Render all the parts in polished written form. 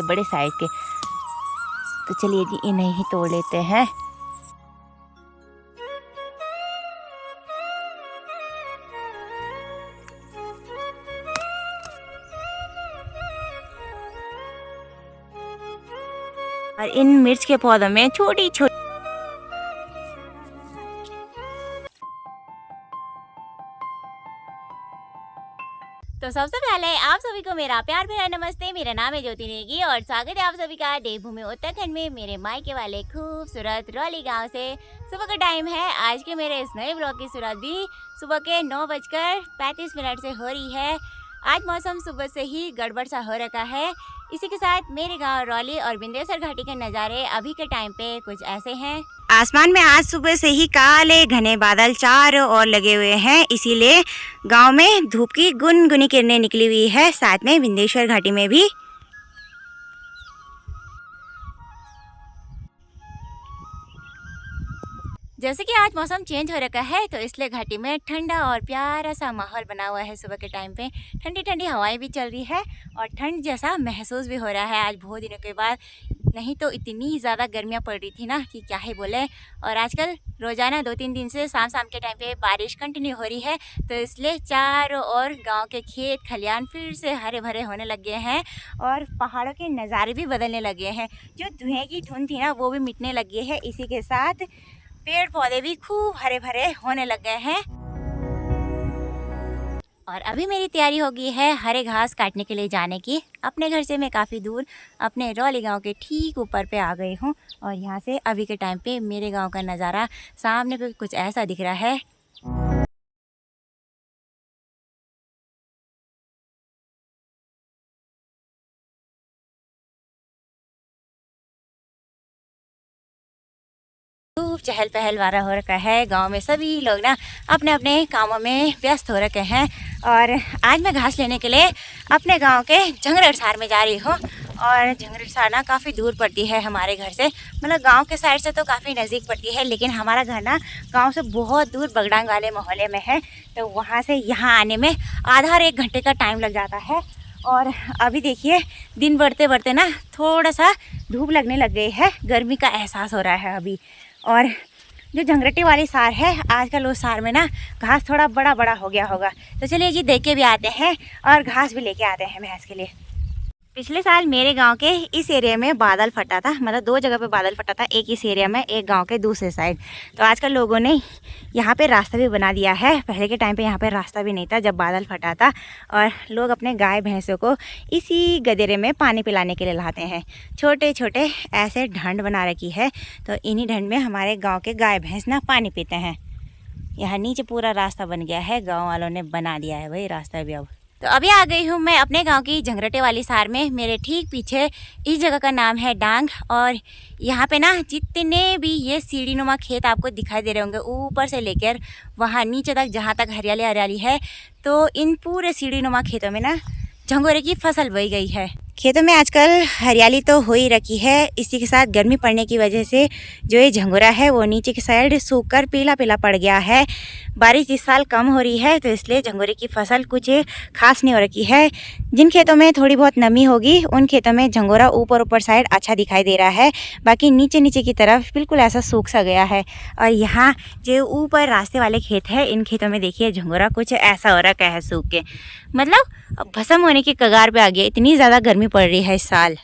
बड़े साइज के। तो चलिए जी इन्हें ही तोड़ लेते हैं। और इन मिर्च के पौधों में छोटी छोटी तो सबसे पहले आप सभी को मेरा प्यार भरा नमस्ते। मेरा नाम है ज्योति नेगी और स्वागत है आप सभी का देवभूमि उत्तराखंड में मेरे मायके वाले खूबसूरत रौली गांव से। सुबह का टाइम है। आज के मेरे इस नए ब्लॉग की शुरुआत भी सुबह के 9:35 से हो रही है। आज मौसम सुबह से ही गड़बड़ सा हो रखा है। इसी के साथ मेरे गांव रौली और बिंदेश्वर घाटी के नज़ारे अभी के टाइम पे कुछ ऐसे हैं। आसमान में आज सुबह से ही काले घने बादल चारों ओर लगे हुए हैं, इसीलिए गांव में धूप की गुनगुनी किरणें निकली हुई है। साथ में बिंदेश्वर घाटी में भी। जैसे कि आज मौसम चेंज हो रखा है तो इसलिए घाटी में ठंडा और प्यारा सा माहौल बना हुआ है। सुबह के टाइम पे ठंडी ठंडी हवाएं भी चल रही है और ठंड जैसा महसूस भी हो रहा है आज बहुत दिनों के बाद। नहीं तो इतनी ज़्यादा गर्मियाँ पड़ रही थी ना कि क्या ही बोले। और आजकल रोज़ाना 2-3 दिन से शाम के टाइम पे बारिश कंटिन्यू हो रही है, तो इसलिए चारों ओर गांव के खेत खलियान फिर से हरे भरे होने लग गए हैं और पहाड़ों के नज़ारे भी बदलने लगे हैं। जो धुएँ की धुंध थी ना वो भी मिटने लगी है। इसी के साथ पेड़ पौधे भी खूब हरे भरे होने लग गए हैं। और अभी मेरी तैयारी हो गई है हरे घास काटने के लिए जाने की। अपने घर से मैं काफ़ी दूर अपने रौली गांव के ठीक ऊपर पे आ गई हूँ और यहाँ से अभी के टाइम पे मेरे गांव का नज़ारा सामने पे कुछ ऐसा दिख रहा है। खूब चहल पहल वारा हो रखा है। गांव में सभी लोग ना अपने अपने कामों में व्यस्त हो रखे हैं। और आज मैं घास लेने के लिए अपने गांव के झंगरसार में जा रही हूँ। और झंगरसार ना काफ़ी दूर पड़ती है हमारे घर से, मतलब गांव के साइड से तो काफ़ी नज़दीक पड़ती है, लेकिन हमारा घर ना गांव से बहुत दूर बगडांग वाले मोहल्ले में है। तो वहाँ से यहाँ आने में आधा 1 घंटे का टाइम लग जाता है। और अभी देखिए दिन बढ़ते बढ़ते ना थोड़ा सा धूप लगने लग गई है, गर्मी का एहसास हो रहा है अभी। और जो झंगरटी वाली सार है आजकल उस सार में ना घास थोड़ा बड़ा बड़ा हो गया होगा। तो चलिए जी देख के भी आते हैं और घास भी लेके आते हैं भैंस के लिए। पिछले साल मेरे गांव के इस एरिया में बादल फटा था, मतलब 2 जगह पे बादल फटा था, एक इस एरिया में एक गांव के दूसरे साइड। तो आजकल लोगों ने यहाँ पे रास्ता भी बना दिया है। पहले के टाइम पे यहाँ पे रास्ता भी नहीं था जब बादल फटा था। और लोग अपने गाय भैंसों को इसी गदेरे में पानी पिलाने के लिए लाते हैं। छोटे छोटे ऐसे ढंड बना रखी है, तो इन्हीं ढंड में हमारे गाँव के गाय भैंस ना पानी पीते हैं। यहाँ नीचे पूरा रास्ता बन गया है, गाँव वालों ने बना दिया है वही रास्ता भी। अब तो अभी आ गई हूँ मैं अपने गांव की झंगरटे वाली सार में। मेरे ठीक पीछे इस जगह का नाम है डांग। और यहाँ पे ना जितने भी ये सीढ़ीनुमा खेत आपको दिखाई दे रहे होंगे ऊपर से लेकर वहाँ नीचे तक जहाँ तक हरियाली हरियाली है, तो इन पूरे सीढ़ीनुमा खेतों में ना झंगोरे की फसल बोई गई है। खेतों में आजकल हरियाली तो हो ही रखी है, इसी के साथ गर्मी पड़ने की वजह से जो ये झंगोरा है वो नीचे की साइड सूख कर पीला पीला पड़ गया है। बारिश इस साल कम हो रही है तो इसलिए झंगोरे की फसल कुछ खास नहीं हो रखी है। जिन खेतों में थोड़ी बहुत नमी होगी उन खेतों में झंगोरा ऊपर साइड अच्छा दिखाई दे रहा है, बाकी नीचे नीचे की तरफ बिल्कुल ऐसा सूख सा गया है। और यहाँ जो ऊपर रास्ते वाले खेत है इन खेतों में देखिए झंगोरा कुछ ऐसा हो रखा है सूख के, मतलब भस्म होने की कगार पे आ गया। इतनी ज़्यादा गर्मी पड़ रही है इस साल।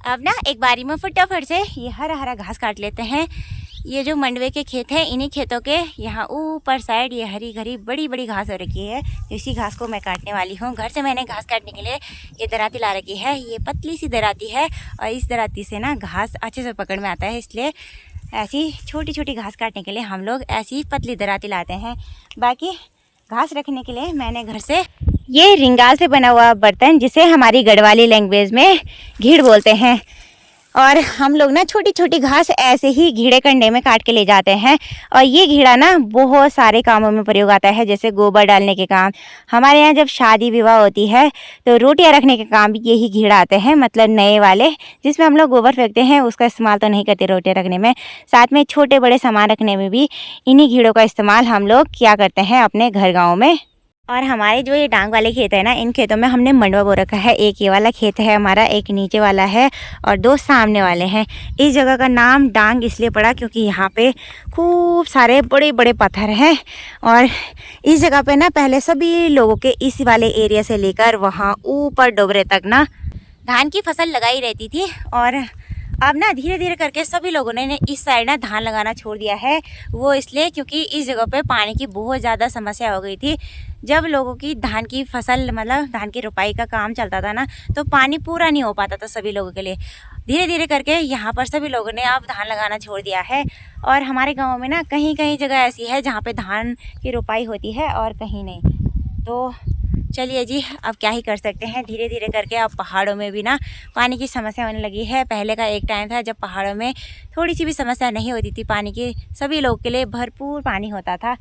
अब ना एक बारी में फटाफट से ये हरा हरा घास काट लेते हैं। ये जो मंडवे के खेत हैं इन्हीं खेतों के यहाँ ऊपर साइड ये हरी भरी बड़ी बड़ी घास हो रखी है। इसी घास को मैं काटने वाली हूँ। घर से मैंने घास काटने के लिए ये दराती ला रखी है। ये पतली सी दराती है और इस दराती से ना घास अच्छे से पकड़ में आता है, इसलिए ऐसी छोटी छोटी घास काटने के लिए हम लोग ऐसी पतली दराती लाते हैं। बाकी घास रखने के लिए मैंने घर से ये रिंगाल से बना हुआ बर्तन, जिसे हमारी गढ़वाली लैंग्वेज में घीड़ बोलते हैं, और हम लोग ना छोटी छोटी घास ऐसे ही घीड़े कंडे में काट के ले जाते हैं। और ये घीड़ा ना बहुत सारे कामों में प्रयोग आता है, जैसे गोबर डालने के काम। हमारे यहाँ जब शादी विवाह होती है तो रोटियां रखने के काम भी यही घीड़ा आते हैं, मतलब नए वाले, जिसमें हम लोग गोबर फेंकते हैं, उसका इस्तेमाल तो नहीं करते रोटियां रखने में। साथ में छोटे बड़े सामान रखने में भी इन्हीं घीड़ों का इस्तेमाल हम लोग किया करते हैं अपने घर गाँव में। और हमारे जो ये डांग वाले खेत है ना, इन खेतों में हमने मंडवा बो रखा है। एक ये वाला खेत है हमारा, एक नीचे वाला है और दो सामने वाले हैं। इस जगह का नाम डांग इसलिए पड़ा क्योंकि यहाँ पे खूब सारे बड़े बड़े पत्थर हैं। और इस जगह पे ना पहले सभी लोगों के इस वाले एरिया से लेकर वहाँ ऊपर डोबरे तक ना धान की फसल लगाई रहती थी। और अब ना धीरे धीरे करके सभी लोगों ने इस साइड ना धान लगाना छोड़ दिया है। वो इसलिए क्योंकि इस जगह पे पानी की बहुत ज़्यादा समस्या हो गई थी। जब लोगों की धान की फसल, मतलब धान की रुपाई का काम चलता था ना, तो पानी पूरा नहीं हो पाता था सभी लोगों के लिए। धीरे धीरे करके यहाँ पर सभी लोगों ने अब धान लगाना छोड़ दिया है। और हमारे गाँव में ना कहीं कहीं जगह ऐसी है जहाँ पर धान की रुपाई होती है और कहीं नहीं। तो चलिए जी, अब क्या ही कर सकते हैं। धीरे धीरे करके अब पहाड़ों में भी ना पानी की समस्या होने लगी है। पहले का एक टाइम था जब पहाड़ों में थोड़ी सी भी समस्या नहीं होती थी पानी की, सभी लोगों के लिए भरपूर पानी होता था।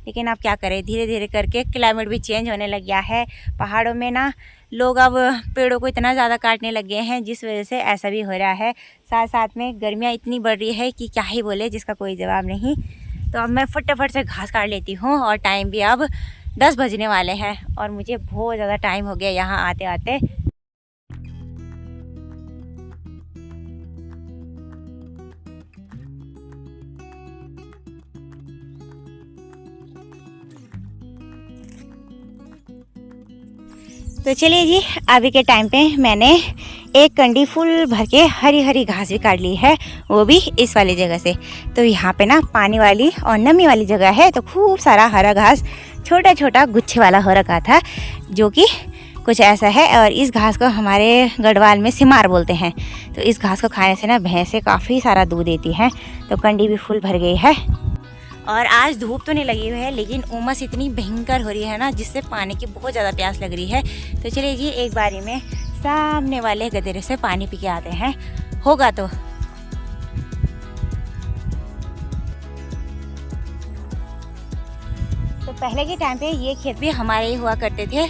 लेकिन अब क्या करें, धीरे धीरे करके क्लाइमेट भी चेंज होने लग गया है। पहाड़ों में ना लोग अब पेड़ों को इतना ज़्यादा काटने लग गए हैं, जिस वजह से ऐसा भी हो रहा है। साथ साथ में गर्मियाँ इतनी बढ़ रही है कि क्या ही बोले, जिसका कोई जवाब नहीं। तो अब मैं फटाफट से घास काट लेती हूँ। और टाइम भी अब 10 बजने वाले हैं और मुझे बहुत ज़्यादा टाइम हो गया यहाँ आते आते। तो चलिए जी, अभी के टाइम पे मैंने एक कंडी फुल भर के हरी हरी घास भी काट ली है, वो भी इस वाली जगह से। तो यहाँ पे ना पानी वाली और नमी वाली जगह है, तो खूब सारा हरा घास छोटा छोटा गुच्छे वाला हो रखा था, जो कि कुछ ऐसा है। और इस घास को हमारे गढ़वाल में सिमार बोलते हैं। तो इस घास को खाने से ना भैंसें काफ़ी सारा दूध देती हैं। तो कंडी भी फुल भर गई है। और आज धूप तो नहीं लगी हुई है, लेकिन उमस इतनी भयंकर हो रही है ना, जिससे पानी की बहुत ज़्यादा प्यास लग रही है। तो चलिए जी, एक बारी में सामने वाले गदेरे से पानी पी के आते हैं, होगा तो। तो पहले के टाइम पे ये खेत भी हमारे ही हुआ करते थे,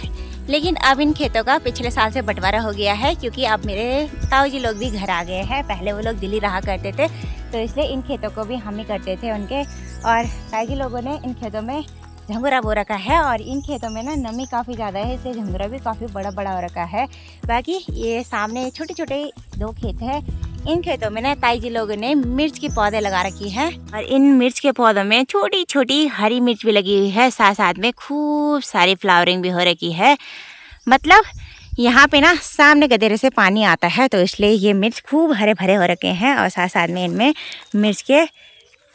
लेकिन अब इन खेतों का पिछले साल से बंटवारा हो गया है, क्योंकि अब मेरे ताऊ जी लोग भी घर आ गए हैं। पहले वो लोग दिल्ली रहा करते थे, तो इसलिए इन खेतों को भी हम ही करते थे उनके। और ताऊ जी लोगों ने इन खेतों में झंगोरा बो रखा है। और इन खेतों में ना नमी काफ़ी ज़्यादा है, इसलिए झंगोरा भी काफ़ी बड़ा बड़ा हो रखा है। बाकी ये सामने छोटे छोटे 2 खेत हैं। इन खेतों में ना ताई जी लोगों ने मिर्च के पौधे लगा रखी हैं। और इन मिर्च के पौधों में छोटी छोटी हरी मिर्च भी लगी हुई है। साथ साथ में खूब सारी फ्लावरिंग भी हो रखी है। मतलब यहाँ पे ना सामने गदेरे से पानी आता है, तो इसलिए ये मिर्च खूब हरे भरे हो रखे हैं। और साथ साथ में इनमें मिर्च के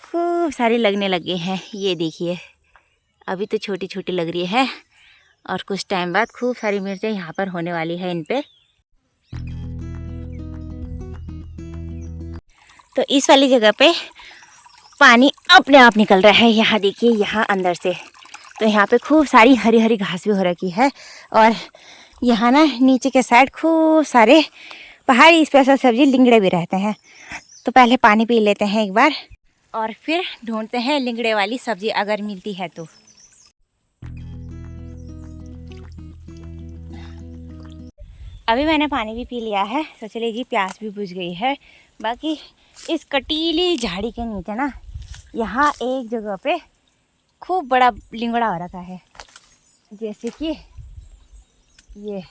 खूब सारी लगने लगे हैं। ये देखिए, अभी तो छोटी छोटी लग रही है और कुछ टाइम बाद खूब सारी मिर्चें यहाँ पर होने वाली है इन पे। तो इस वाली जगह पे पानी अपने आप निकल रहा है। यहाँ देखिए, यहाँ अंदर से। तो यहाँ पे खूब सारी हरी हरी घास भी हो रखी है। और यहाँ ना नीचे के साइड खूब सारे पहाड़ी स्पेशल सब्जी लिंगड़े भी रहते हैं। तो पहले पानी पी लेते हैं एक बार, और फिर ढूंढते हैं लिंगड़े वाली सब्जी अगर मिलती है तो। अभी मैंने पानी भी पी लिया है, तो चलिए जी, प्यास भी बुझ गई है। बाकी इस कटीली झाड़ी के नीचे ना यहाँ एक जगह पे खूब बड़ा लिंगड़ा हो रखा है, जैसे कि ये।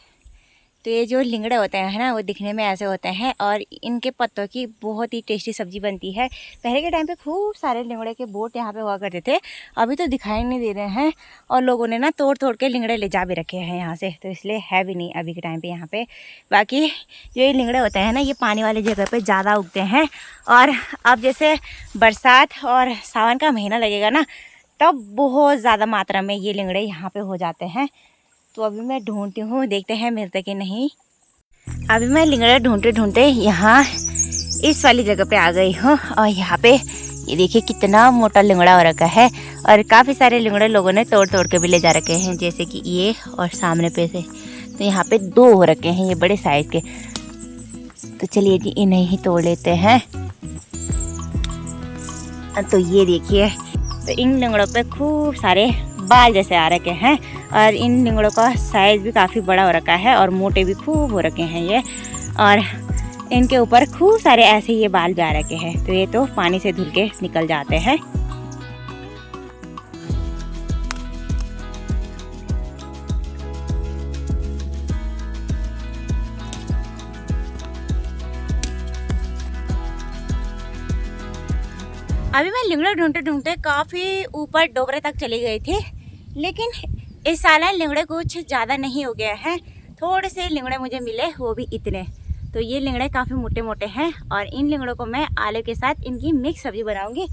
तो ये जो लिंगड़े होते हैं ना, वो दिखने में ऐसे होते हैं और इनके पत्तों की बहुत ही टेस्टी सब्जी बनती है। पहले के टाइम पे खूब सारे लिंगड़े के बोट यहाँ पे हुआ करते थे, अभी तो दिखाई नहीं दे रहे हैं। और लोगों ने ना तोड़ तोड़ के लिंगड़े ले जा भी रखे हैं यहाँ से, तो इसलिए है भी नहीं अभी के टाइम पे यहाँ पे। बाकी जो ये लिंगड़े होते हैं ना, ये पानी वाली जगह पर ज़्यादा उगते हैं। और अब जैसे बरसात और सावन का महीना लगेगा ना, तब बहुत ज़्यादा मात्रा में ये लिंगड़े यहाँ पर हो जाते हैं। तो अभी मैं ढूंढती हूँ, देखते हैं मिलते कि नहीं। अभी मैं लिंगड़ा ढूंढते ढूंढते यहाँ इस वाली जगह पे आ गई हूँ। और यहाँ पे ये देखिए कितना मोटा लिंगड़ा हो रखा है। और काफ़ी सारे लिंगड़े लोगों ने तोड़ तोड़ के भी ले जा रखे हैं, जैसे कि ये और सामने पे से। तो यहाँ पे 2 हो रखे हैं ये बड़े साइज़ के। तो चलिए जी इन्हें ही तोड़ लेते हैं। तो ये देखिए, तो इन लिंगड़ों पे खूब सारे बाल जैसे आ रखे हैं और इन लिंगड़ों का साइज भी काफ़ी बड़ा हो रखा है और मोटे भी खूब हो रखे हैं ये। और इनके ऊपर खूब सारे ऐसे ये बाल भी आ रखे हैं। तो ये तो पानी से धुल के निकल जाते हैं। अभी मैं लिंगड़े ढूंढते ढूंढते काफ़ी ऊपर डोबरे तक चली गई थी, लेकिन इस साल लिंगड़े कुछ ज़्यादा नहीं हो गया है। थोड़े से लिंगड़े मुझे मिले, वो भी इतने। तो ये लिंगड़े काफ़ी मोटे मोटे हैं और इन लिंगड़ों को मैं आलू के साथ इनकी मिक्स सब्जी बनाऊंगी।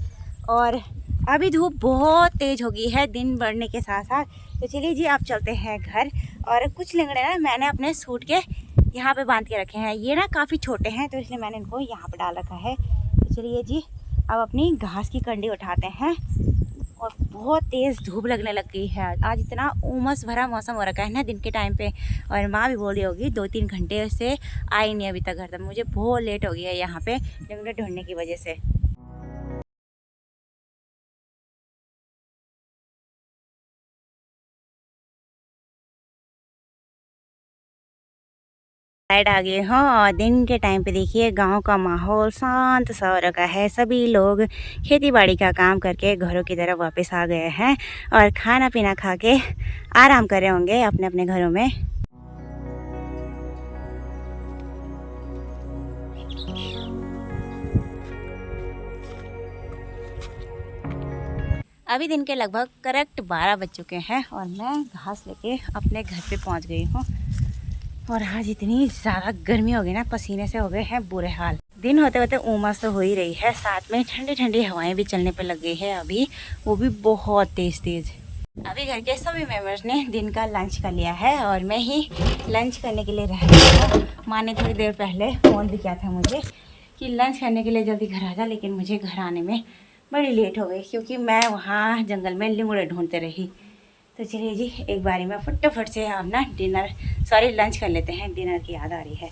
और अभी धूप बहुत तेज़ हो गई है दिन बढ़ने के साथ साथ। तो चलिए जी आप चलते हैं घर। और कुछ लिंगड़े ना मैंने अपने सूट के यहाँ पे बांध के रखे हैं। ये ना काफ़ी छोटे हैं तो इसलिए मैंने इनको यहाँ पे डाल रखा है। तो चलिए जी अब अपनी घास की कंडी उठाते हैं। और बहुत तेज़ धूप लगने लग गई है। आज इतना उमस भरा मौसम हो रखा है ना दिन के टाइम पे। और माँ भी बोल रही होगी 2-3 घंटे से आई नहीं अभी तक घर तक। मुझे बहुत लेट हो गया है यहाँ पे लिंगड़े ढूंढने की वजह से। साइड आ गए हाँ। और दिन के टाइम पे देखिए गांव का माहौल शांत सा हो रखा है। सभी लोग खेती बाड़ी का काम करके घरों की तरफ वापस आ गए हैं और खाना पीना खा के आराम कर रहे होंगे अपने अपने घरों में। अभी दिन के लगभग करेक्ट 12 बज चुके हैं और मैं घास लेके अपने घर पे पहुंच गई हूँ। और आज इतनी ज़्यादा गर्मी हो गई ना, पसीने से हो गए हैं बुरे हाल। दिन होते होते उमस तो हो ही रही है, साथ में ठंडी ठंडी हवाएं भी चलने पे लग गई है अभी, वो भी बहुत तेज़ तेज़। अभी घर के सभी मेंबर्स ने दिन का लंच कर लिया है और मैं ही लंच करने के लिए रह गई हूँ। माँ ने थोड़ी देर पहले फ़ोन भी किया था मुझे कि लंच करने के लिए जल्दी घर आ जा, लेकिन मुझे घर आने में बड़ी लेट हो गई क्योंकि मैं वहाँ जंगल में लिंगड़े ढूंढते रही। तो चलिए जी एक बारी में फटाफट से हम ना लंच कर लेते हैं। डिनर की याद आ रही है।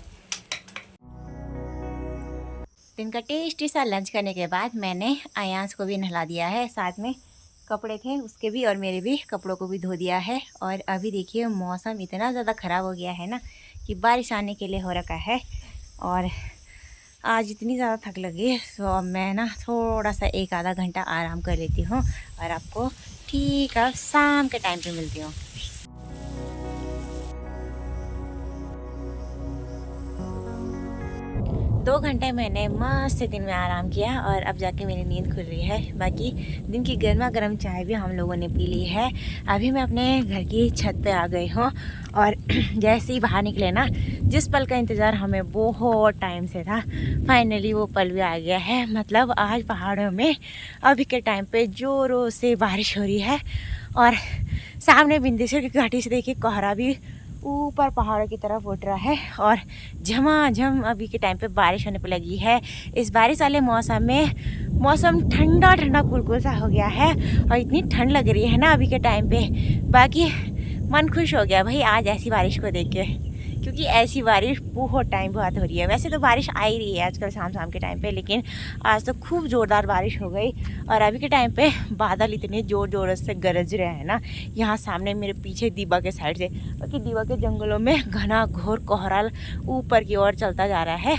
दिन का टेस्टी सा लंच करने के बाद मैंने आयांश को भी नहला दिया है। साथ में कपड़े थे उसके भी और मेरे भी कपड़ों को भी धो दिया है। और अभी देखिए मौसम इतना ज़्यादा ख़राब हो गया है ना कि बारिश आने के लिए हो रखा है। और आज इतनी ज़्यादा थक लगी है तो अब मैं ना थोड़ा सा 1-आधा घंटा आराम कर लेती हूँ और आपको ठीक है शाम के टाइम पे मिलती हूँ। 2 घंटे मैंने मस्त दिन में आराम किया और अब जाके मेरी नींद खुल रही है। बाकी दिन की गर्मा गर्म चाय भी हम लोगों ने पी ली है। अभी मैं अपने घर की छत पे आ गई हूँ और जैसे ही बाहर निकले ना, जिस पल का इंतज़ार हमें बहुत टाइम से था, फाइनली वो पल भी आ गया है। मतलब आज पहाड़ों में अभी के टाइम पे ज़ोरों से बारिश हो रही है और सामने बिंदेश्वर की घाटी से देखिए कोहरा भी ऊपर पहाड़ों की तरफ उठ रहा है और झमाझम अभी के टाइम पे बारिश होने पे लगी है। इस बारिश वाले मौसम में मौसम ठंडा ठंडा कुलकुल सा हो गया है और इतनी ठंड लग रही है ना अभी के टाइम पे। बाकी मन खुश हो गया भाई आज ऐसी बारिश को देख के, क्योंकि ऐसी बारिश बहुत टाइम बाद हो रही है। वैसे तो बारिश आ ही रही है आजकल शाम शाम के टाइम पे, लेकिन आज तो खूब ज़ोरदार बारिश हो गई। और अभी के टाइम पे बादल इतने ज़ोर ज़ोर से गरज रहे हैं ना, यहाँ सामने मेरे पीछे दीवा के साइड से, क्योंकि दीवा के जंगलों में घना घोर कोहरा ऊपर की ओर चलता जा रहा है।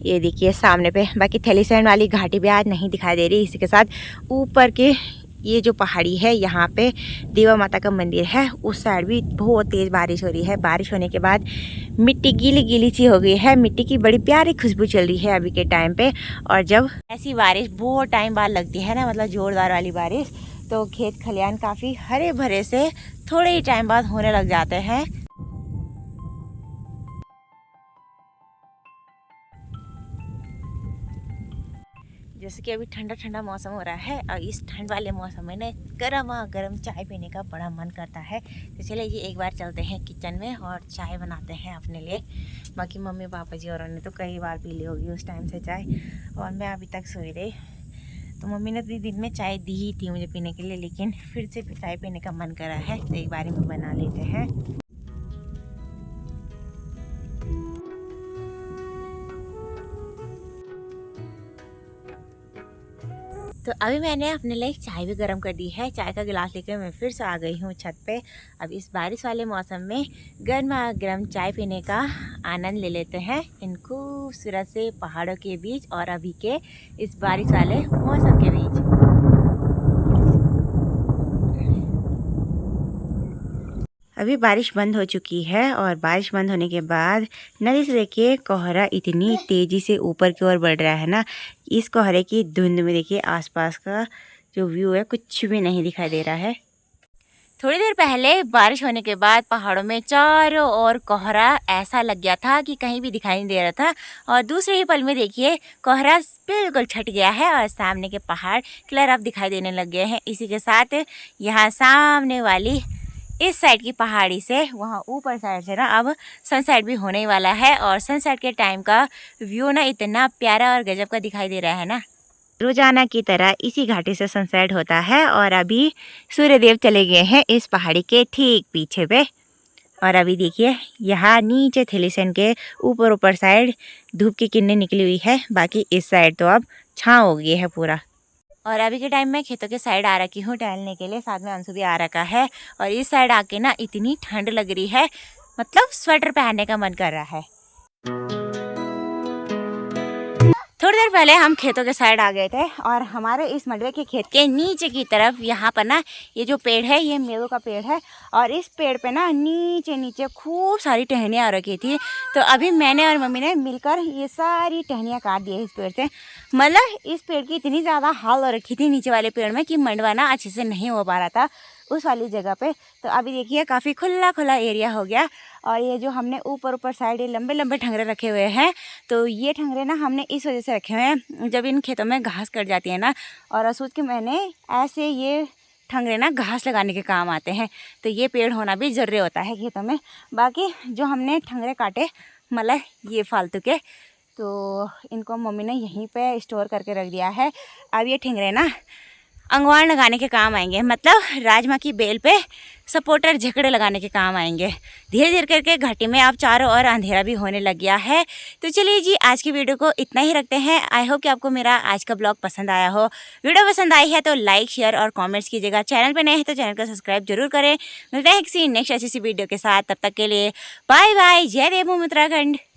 ये देखिए सामने पे। बाकी थैलीसैंड वाली घाटी भी आज नहीं दिखाई दे रही। इसी के साथ ऊपर के ये जो पहाड़ी है यहाँ पे देवा माता का मंदिर है, उस साइड भी बहुत तेज़ बारिश हो रही है। बारिश होने के बाद मिट्टी गीली गीली सी हो गई है। मिट्टी की बड़ी प्यारी खुशबू चल रही है अभी के टाइम पे। और जब ऐसी बारिश बहुत टाइम बाद लगती है ना, मतलब ज़ोरदार वाली बारिश, तो खेत खलियान काफ़ी हरे भरे से थोड़े ही टाइम बाद होने लग जाते हैं। जैसे कि अभी ठंडा ठंडा मौसम हो रहा है और इस ठंड वाले मौसम में ना गर्मा गर्म चाय पीने का बड़ा मन करता है। तो चलिए ये एक बार चलते हैं किचन में और चाय बनाते हैं अपने लिए। बाकी मम्मी पापा जी और ने तो कई बार पी ली होगी उस टाइम से चाय, और मैं अभी तक सोई रही। तो मम्मी ने तो दिन में चाय दी ही थी मुझे पीने के लिए, लेकिन फिर से चाय पीने का मन कर रहा है तो एक बार में बना लेते हैं। तो अभी मैंने अपने लिए चाय भी गर्म कर दी है। चाय का गिलास लेकर मैं फिर से आ गई हूँ छत पे। अब इस बारिश वाले मौसम में गर्मा गर्म चाय पीने का आनंद ले लेते हैं इन खूबसूरत से पहाड़ों के बीच और अभी के इस बारिश वाले मौसम के बीच। अभी बारिश बंद हो चुकी है और बारिश बंद होने के बाद नदी से देखिए कोहरा इतनी तेज़ी से ऊपर की ओर बढ़ रहा है ना। इस कोहरे की धुंध में देखिए आसपास का जो व्यू है कुछ भी नहीं दिखाई दे रहा है। थोड़ी देर पहले बारिश होने के बाद पहाड़ों में चारों ओर कोहरा ऐसा लग गया था कि कहीं भी दिखाई नहीं दे रहा था और दूसरे ही पल में देखिए कोहरा बिल्कुल छट गया है और सामने के पहाड़ क्लियर अब दिखाई देने लग गए हैं। इसी के साथ यहाँ सामने वाली इस साइड की पहाड़ी से वहाँ ऊपर साइड से ना अब सनसेट भी होने वाला है और सनसेट के टाइम का व्यू ना इतना प्यारा और गजब का दिखाई दे रहा है ना। रोजाना की तरह इसी घाटी से सनसेट होता है और अभी सूर्यदेव चले गए हैं इस पहाड़ी के ठीक पीछे पे। और अभी देखिए यहाँ नीचे थिलीसन के ऊपर ऊपर साइड धूप की किरणें निकली हुई है, बाकी इस साइड तो अब छाँव हो गई है पूरा। और अभी के टाइम में खेतों के साइड आ रखी हूँ टहलने के लिए, साथ में अंशु भी आ रखा है और इस साइड आके ना इतनी ठंड लग रही है, मतलब स्वेटर पहनने का मन कर रहा है। थोड़ी देर पहले हम खेतों के साइड आ गए थे और हमारे इस मंडवे के खेत के नीचे की तरफ यहाँ पर ना ये जो पेड़ है ये मेरू का पेड़ है और इस पेड़ पे ना नीचे नीचे खूब सारी टहनियाँ आ रखी थी। तो अभी मैंने और मम्मी ने मिलकर ये सारी टहनियाँ काट दी है इस पेड़ से। मतलब इस पेड़ की इतनी ज़्यादा हाल हो रखी थी नीचे वाले पेड़ में कि मंडवा ना अच्छे से नहीं हो पा रहा था उस वाली जगह पे। तो अभी देखिए काफ़ी खुला खुला एरिया हो गया और ये जो हमने ऊपर ऊपर साइड ये लंबे लंबे ठंगरे रखे हुए हैं, तो ये ठंगरे ना हमने इस वजह से रखे हुए हैं जब इन खेतों में घास कट जाती है ना, और सोच के मैंने ऐसे ये ठंगरे ना घास लगाने के काम आते हैं। तो ये पेड़ होना भी ज़रूरी होता है खेतों में। बाकी जो हमने ठंगरे काटे मतलब ये फालतू के, तो इनको मम्मी ने यहीं पे स्टोर करके रख दिया है। अब ये ठंगरे ना अंगवार लगाने के काम आएंगे, मतलब राजमा की बेल पे सपोर्टर झकड़े लगाने के काम आएंगे। धीरे धीरे करके घाटी में अब चारों ओर अंधेरा भी होने लग गया है। तो चलिए जी आज की वीडियो को इतना ही रखते हैं। आई होप कि आपको मेरा आज का ब्लॉग पसंद आया हो। वीडियो पसंद आई है तो लाइक शेयर और कमेंट्स कीजिएगा। चैनल पे नए हैं तो चैनल को सब्सक्राइब जरूर करें। मिलते हैं किसी नेक्स्ट ऐसी वीडियो के साथ, तब तक के लिए बाय बाय। जय देव उत्तराखंड।